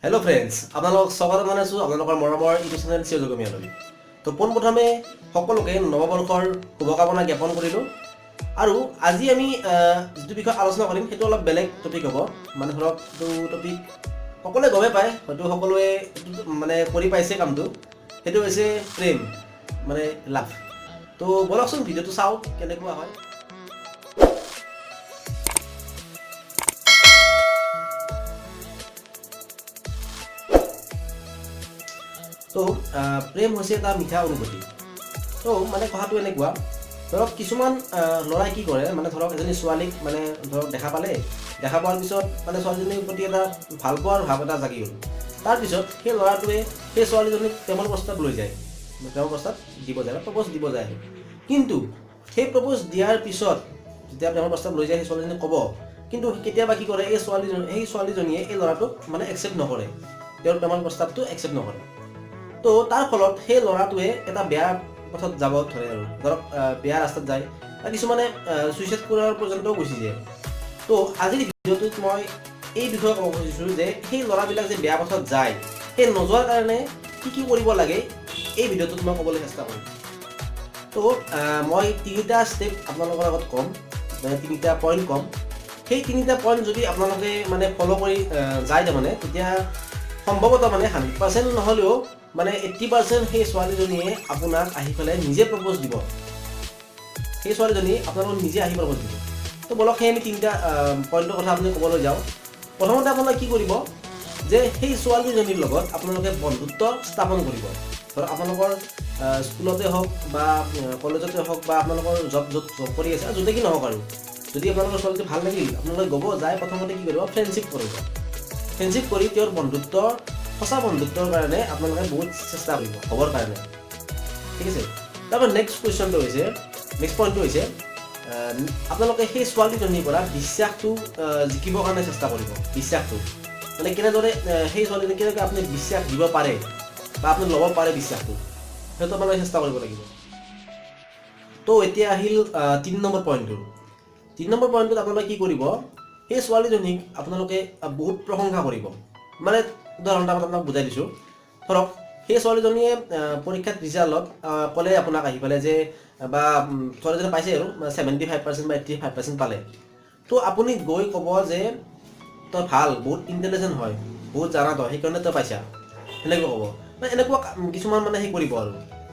Hello friends আপোনালোক স্বাগত জনাইছো আপোনালোকৰ মৰমৰ ইউটিউব চেনেল চিৰজগমীয়ালৈ। তো পোনপ্ৰথমে সকলোকে নৱবৰ্ষৰ শুভকামনা জ্ঞাপন কৰিলোঁ। আৰু আজি আমি যিটো বিষয় আলোচনা কৰিম সেইটো অলপ বেলেগ টপিক হ'ব। মানে ধৰক এইটো টপিক সকলোৱে গমে পায়, হয়তো সকলোৱে মানে কৰি পাইছে কামটো। সেইটো হৈছে প্ৰেম মানে লাভ। তো বলকচোন ভিডিঅ'টো চাওঁ কেনেকুৱা হয়। তো প্ৰেম হৈছে এটা মিঠা অনুভূতি। তো মানে কথাটো এনেকুৱা, ধৰক কিছুমান ল'ৰাই কি কৰে, মানে ধৰক এজনী ছোৱালীক মানে ধৰক দেখা পোৱাৰ পিছত মানে ছোৱালীজনীৰ প্ৰতি এটা ভাল পোৱাৰ ভাৱ এটা জাগি গ'ল। তাৰপিছত সেই ল'ৰাটোৱে সেই ছোৱালীজনীক প্ৰেমৰ প্ৰস্তাৱ লৈ যায়, প্ৰেমৰ প্ৰস্তাৱ দিব যায় বা প্ৰপ'জ দিব যায়। কিন্তু সেই প্ৰপ'জ দিয়াৰ পিছত যেতিয়া প্ৰেমৰ প্ৰস্তাৱ লৈ যায় সেই ছোৱালীজনীক ক'ব, কিন্তু কেতিয়াবা কি কৰে সেই ছোৱালীজনীয়ে এই ল'ৰাটোক মানে একচেপ্ট নকৰে, তেওঁৰ প্ৰেমৰ প্ৰস্তাৱটো একচেপ্ট নকৰে। তো তাৰ ফলত সেই ল'ৰাটোৱে এটা বেয়া পথত যাব ধৰে, আৰু ধৰক বেয়া ৰাস্তাত যায় বা কিছুমানে ছুইচাইড কৰাৰ পৰ্যন্তও গুচি যায়। তো আজিৰ ভিডিঅ'টোত মই এই বিষয়ে ক'ব খুজিছোঁ যে সেই ল'ৰাবিলাক যে বেয়া পথত যায়, সেই নোযোৱাৰ কাৰণে কি কৰিব লাগে এই ভিডিঅ'টোত মই ক'বলৈ চেষ্টা কৰিম। তো মই তিনিটা ষ্টেপ আপোনালোকৰ আগত ক'ম, মানে তিনিটা পইণ্ট ক'ম। সেই তিনিটা পইণ্ট যদি আপোনালোকে মানে ফ'ল' কৰি যায় তাৰমানে, তেতিয়া সম্ভৱতঃ মানে 100% নহ'লেও মানে 80% সেই ছোৱালীজনীয়ে আপোনাক আহি পেলাই নিজে প্ৰপ'জ দিব। সেই ছোৱালীজনী আপোনালোকক নিজে আহি প্ৰপ'জ দিব। তো বলক সেই আমি তিনিটা পইণ্টৰ কথা আপুনি ক'বলৈ যাওঁ। প্ৰথমতে আপোনালোকে কি কৰিব যে সেই ছোৱালীজনীৰ লগত আপোনালোকে বন্ধুত্ব স্থাপন কৰিব। ধৰক আপোনালোকৰ স্কুলতে হওক বা কলেজতে হওক বা আপোনালোকৰ য'ত কৰি আছে য'তে কি নহওক, আৰু যদি আপোনালোকৰ ছোৱালীটো ভাল লাগিল আপোনালোকে গ'ব যায় প্ৰথমতে কি কৰিব, ফ্ৰেণ্ডশ্বিপ কৰিব। ফ্ৰেণ্ডশ্বিপ কৰি তেওঁৰ সঁচা বন্ধুত্বৰ কাৰণে আপোনালোকে বহুত চেষ্টা কৰিব হ'বৰ কাৰণে, ঠিক আছে। তাৰপৰা নেক্সট পইণ্টটো হৈছে আপোনালোকে সেই ছোৱালীজনীৰ পৰা বিশ্বাসটো জিকিবৰ কাৰণে চেষ্টা কৰিব। বিশ্বাসটো মানে কেনেদৰে সেই ছোৱালীজনীক কেনেকৈ আপুনি বিশ্বাস দিব পাৰে বা আপুনি ল'ব পাৰে বিশ্বাসটো, সেইটো আপোনালোকে চেষ্টা কৰিব লাগিব। তো এতিয়া আহিল 3 নম্বৰ পইণ্টটো। 3 নম্বৰ পইণ্টটোত আপোনালোকে কি কৰিব, সেই ছোৱালীজনীক আপোনালোকে বহুত প্ৰশংসা কৰিব। মানে উদাহৰণ এটা আপোনাক বুজাই দিছোঁ। ধৰক সেই ছোৱালীজনীয়ে পৰীক্ষাত ৰিজাল্টত ক'লে আপোনাক আহি পেলাই যে, বা ছোৱালীজনী পাইছে আৰু 75% বা 85% পালে। তো আপুনি গৈ ক'ব যে তই ভাল, বহুত ইণ্টেলিজেণ্ট হয়, বহুত জানা তই, সেইকাৰণে তই পাইছা, সেনেকৈ ক'ব। মানে এনেকুৱা কিছুমান মানে সেই কৰিব আৰু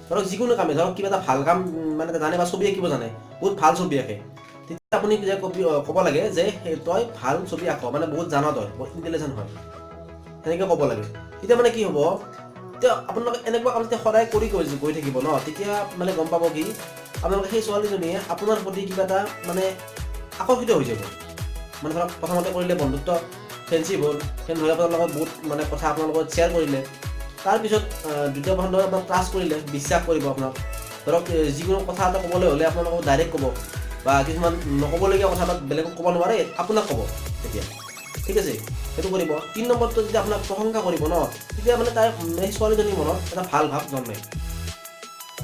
ধৰক যিকোনো কামে, ধৰক কিবা এটা ভাল কাম মানে জানে বা ছবি আঁকিব জানে, বহুত ভাল ছবি আঁকে, তেতিয়া আপুনি ক'ব লাগে যে তই ভাল ছবি আঁক, মানে বহুত জানা তই, বহুত ইণ্টেলিজেণ্ট হয়, সেনেকৈ ক'ব লাগে। তেতিয়া মানে কি হ'ব, তেতিয়া আপোনালোকে এনেকুৱা কাম যেতিয়া সদায় কৰি গৈ থাকিব ন, তেতিয়া মানে গম পাব কি আপোনালোকে সেই ছোৱালীজনীয়ে আপোনাৰ প্ৰতি কিবা এটা মানে আকৰ্ষিত হৈ যাব। মানে ধৰক প্ৰথমতে কৰিলে বন্ধুত্ব, ফ্ৰেণ্ডশ্বিপ হ'ল, ফ্ৰেণ্ড হৈ আপোনাৰ লগত বহুত মানে কথা আপোনাৰ লগত শ্বেয়াৰ কৰিলে। তাৰপিছত দ্বিতীয় বন্ধু আপোনাক ট্ৰাষ্ট কৰিলে, বিশ্বাস কৰিব আপোনাক। ধৰক যিকোনো কথা এটা ক'বলৈ হ'লে আপোনালোকক ডাইৰেক্ট ক'ব, বা কিছুমান নক'বলগীয়া কথা এটা বেলেগক ক'ব নোৱাৰে, আপোনাক ক'ব তেতিয়া, ঠিক আছে। সেইটো কৰিব। 3 নম্বৰটো যেতিয়া আপোনাক প্ৰশংসা কৰিব ন, তেতিয়া মানে তাৰ সেই ছোৱালীজনীৰ মনত এটা ভাল ভাৱ জন্মে।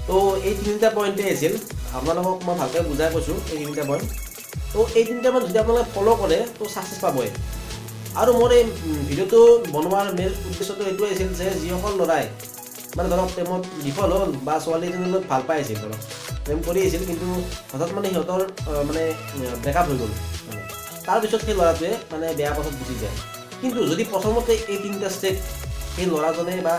তো এই 3টা পইণ্টেই আছিল, আপোনালোকক মই ভালকৈ বুজাই কৈছোঁ এই 3টা পইণ্ট। তো এই 3টা পইণ্ট যদি আপোনালোকে ফ'ল' কৰে তো ছাকচেছ পাবই। আৰু মোৰ এই ভিডিঅ'টো বনোৱাৰ মেইন উদ্দেশ্যটো এইটোৱে আছিল যে যিসকল ল'ৰাই মানে ধৰক প্ৰেমত বিফল হ'ল বা ছোৱালী এজনীৰ লগত ভাল পাই আছিল, ধৰক প্ৰেম কৰি আছিল, কিন্তু হঠাৎ মানে সিহঁতৰ মানে ব্ৰেকআপ হৈ গ'ল, মানে তাৰপিছত সেই ল'ৰাটোৱে মানে বেয়া পথত গুচি যায়। কিন্তু যদি প্ৰথমতে এই 3টা ষ্টেপ সেই ল'ৰাজনে বা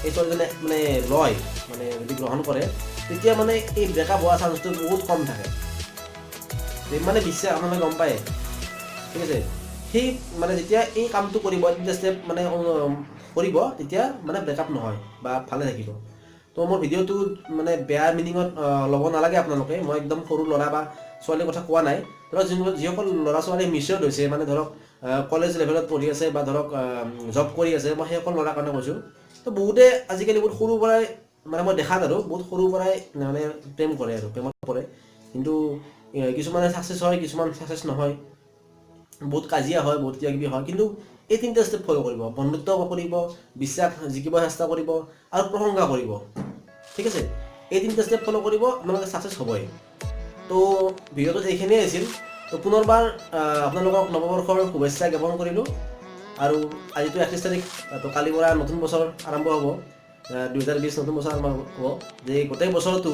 এই ছোৱালীজনে মানে লয়, মানে যদি গ্ৰহণ কৰে, তেতিয়া মানে এই ব্ৰেকআপ হোৱাৰ চান্সটো বহুত কম থাকে। মানে বিশ্বাস আপোনালোকে গম পায়, ঠিক আছে। সেই মানে যেতিয়া এই কামটো কৰিব, 3টা ষ্টেপ মানে কৰিব, তেতিয়া মানে ব্ৰেকআপ নহয় বা ভালে থাকিব। তো মোৰ ভিডিঅ'টো মানে বেয়া মিনিঙত ল'ব নালাগে আপোনালোকে, মই একদম সৰু ল'ৰা বা ছোৱালীৰ কথা কোৱা নাই। ধৰক যিসকল ল'ৰা ছোৱালী মিচিয়ৰ্ড হৈছে, মানে ধৰক কলেজ লেভেলত পঢ়ি আছে বা ধৰক জব কৰি আছে, মই সেইসকল ল'ৰাৰ কাৰণে কৈছোঁ। তো বহুতে আজিকালি বহুত সৰুৰ পৰাই মানে মই দেখাত আৰু বহুত সৰুৰ পৰাই মানে প্ৰেম কৰে আৰু প্ৰেমত পৰে, কিন্তু কিছুমানে ছাকচেছ হয়, কিছুমান ছাকচেছ নহয়, বহুত কাজিয়া হয়, বহুত কিবা কিবি হয়। কিন্তু এই 3টা ষ্টেপ ফ'ল' কৰিব, বন্ধুত্ব কৰিব, বিশ্বাস জিকিব চেষ্টা কৰিব আৰু প্ৰশংসা কৰিব, ঠিক আছে। এই 3টা ষ্টেপ ফ'ল' কৰিব, আপোনালোকে ছাকচেছ হ'বই। তো ভিডিঅ'টোত এইখিনিয়ে আছিল। তো পুনৰবাৰ আপোনালোকক নৱবৰ্ষৰ শুভেচ্ছা জ্ঞাপন কৰিলোঁ। আৰু আজিতো 31 তাৰিখ, তো কালিৰ পৰা নতুন বছৰ আৰম্ভ হ'ব, 2020 নতুন বছৰ আৰম্ভ হ'ব। যে গোটেই বছৰটো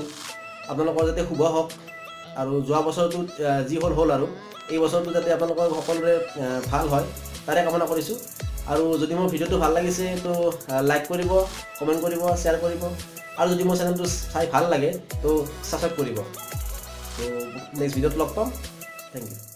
আপোনালোকৰ যাতে শুভ হওক, আৰু যোৱা বছৰটো যি হ'ল আৰু এই বছৰটো যাতে আপোনালোকৰ সকলোৰে ভাল হয় তাৰে কামনা কৰিছোঁ। আৰু যদি মোৰ ভিডিঅ'টো ভাল লাগিছে তো লাইক কৰিব, কমেণ্ট কৰিব, শ্বেয়াৰ কৰিব, আৰু যদি মোৰ চেনেলটো চাই ভাল লাগে তো ছাবস্ক্ৰাইব কৰিব। তো নেক্সট ভিডিঅ'ত লগ পাম। Thank U.